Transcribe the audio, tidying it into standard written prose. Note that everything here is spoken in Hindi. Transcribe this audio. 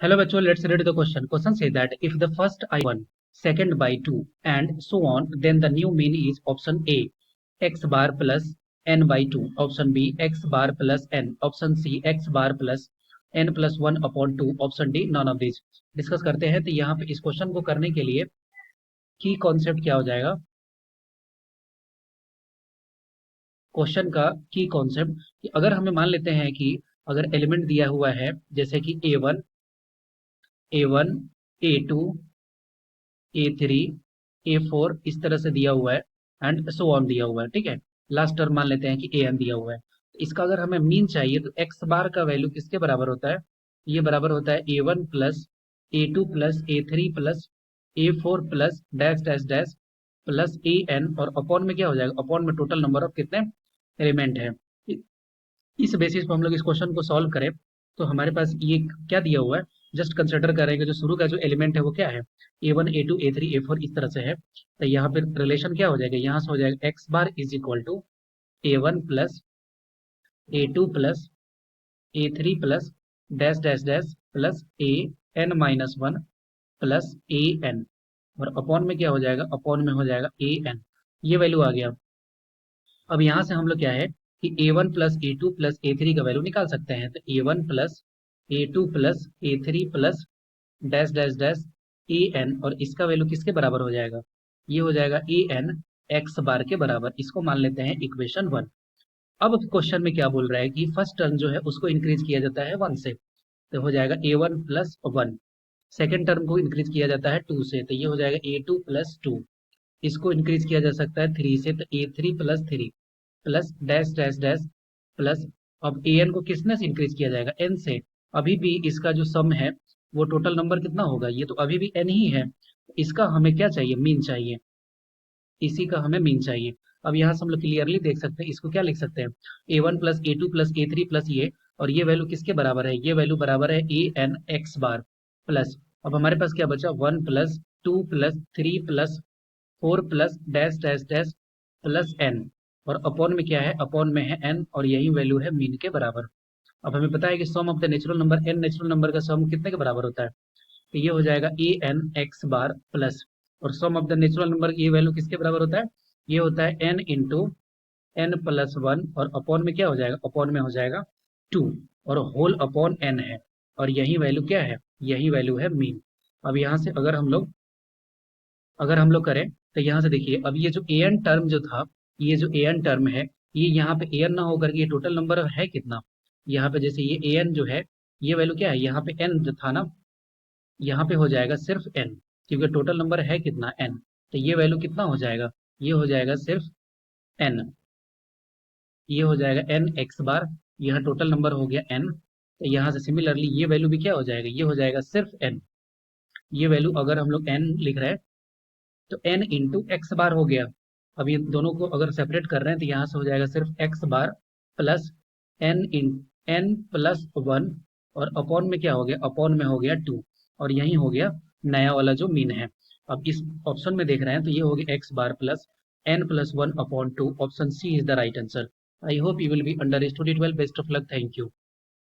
Hello bachcho, let's read the question. Question says that if the first I 1, second by 2 and so on, then the new mean is option A, x bar plus n by 2, option B, x bar plus n, option C, x bar plus n plus 1 upon 2, option D, none of these. Discuss करते हैं। तो यहाँ पे इस क्वेश्चन को करने के लिए की कॉन्सेप्ट क्या हो जाएगा, क्वेश्चन का की कॉन्सेप्ट कि अगर हमें मान लेते हैं कि अगर एलिमेंट दिया हुआ है जैसे कि a1, a2, A3, A4 इस तरह से दिया हुआ है एंड सो ऑन दिया हुआ है। ठीक है, लास्ट टर्म मान लेते हैं कि an दिया हुआ है। इसका अगर हमें मीन चाहिए तो x बार का वैल्यू किसके बराबर होता है? ये बराबर होता है a1 plus a2 plus a3 plus a4 plus dash dash dash plus an, और अपॉन में क्या हो जाएगा? अपॉन में टोटल नंबर ऑफ कितने एलिमेंट है। इस बेसिस पर हम लोग इस क्वेश्चन को सॉल्व करें तो हमारे पास ये क्या दिया हुआ है, जस्ट कंसिडर करेंगे जो शुरू का जो एलिमेंट है वो क्या है, a1 a2 a3 a4 इस तरह से है। तो यहाँ पे रिलेशन क्या हो जाएगा, यहाँ से हो जाएगा x bar is equal to a1 plus a2 plus a3 plus dash dash dash plus a n minus 1 plus a n, और अपॉन में क्या हो जाएगा, अपॉन में हो जाएगा a n। ये वैल्यू आ गया। अब यहाँ से हम लोग क्या है कि a1 plus a2 plus a3 का वैल्यू निकाल सकते हैं। तो a1 plus a2 plus a3 plus dash dash dash an, और इसका वैल्यू किसके बराबर हो जाएगा? ये हो जाएगा an x बार के बराबर। इसको मान लेते हैं इक्वेशन 1। अब क्वेश्चन में क्या बोल रहा है कि फर्स्ट टर्म जो है उसको इंक्रीज किया जाता है 1 से, तो हो जाएगा a1 प्लस 1। सेकेंड टर्म को इंक्रीज किया जाता है 2 से, तो ये हो जाएगा a2 प्लस 2। इसको इंक्रीज किया जा सकता है 3 से, तो a3 plus 3 plus dash dash dash plus, अब an को किसने से इंक्रीज किया जाएगा? n से। अभी भी इसका जो सम है वो टोटल नंबर कितना होगा? ये तो अभी भी n ही है। इसका हमें क्या चाहिए? मीन चाहिए। इसी का हमें मीन चाहिए। अब यहाँ से हम लोग क्लियरली देख सकते हैं, इसको क्या लिख सकते हैं, a1 plus a2 plus a3 plus ये, और ये वैल्यू किसके बराबर है? ये वैल्यू बराबर है an x बार प्लस, अब हमारे पास क्या बचा, 1 plus 2 plus 3 plus 4 plus dash dash dash plus n, और अपॉन में क्या है? अपॉन में है n, और यही वैल्यू है मीन के बराबर। अब हमें पता है कि sum of the natural number n natural number का सम कितने के बराबर होता है? तो ये हो जाएगा A N x bar plus, और सम ऑफ द नेचुरल नंबर की वैल्यू किसके बराबर होता है? ये होता है n इंटू एन प्लस 1, और अपॉन में क्या हो जाएगा? अपॉन में हो जाएगा 2, और होल अपॉन n है, और यही वैल्यू क्या है? यही वैल्यू है मीन। अब यहाँ से अगर हम लोग करें तो यहाँ से देखिए, अब ये जो ए एन टर्म जो था, ये जो ए एन टर्म है, ये यहाँ पे ए एन ना होकर के ये टोटल नंबर है कितना? यहाँ पे जैसे ये ए एन जो है, ये वैल्यू क्या है? यहाँ पे n जो था ना, यहाँ पे हो जाएगा सिर्फ n, क्योंकि टोटल नंबर है कितना? n। तो ये वैल्यू कितना हो जाएगा? ये हो जाएगा सिर्फ n। ये हो जाएगा n x बार, यह टोटल नंबर हो गया n। तो यहाँ से सिमिलरली ये वैल्यू भी क्या हो जाएगा? ये हो जाएगा सिर्फ n। ये वैल्यू अगर हम लोग n लिख रहे हैं तो n इंटू एक्स बार हो गया। अब ये दोनों को अगर सेपरेट कर रहे हैं तो यहाँ से हो जाएगा सिर्फ x बार प्लस n इन n प्लस 1, और अपॉन में क्या हो गया? अपॉन में हो गया 2, और यही हो गया नया वाला जो मीन है। अब इस ऑप्शन में देख रहे हैं तो ये हो गया x bar plus n plus 1 upon 2। Option C is the right answer. I hope you will be understood it well. Best of luck. Thank you.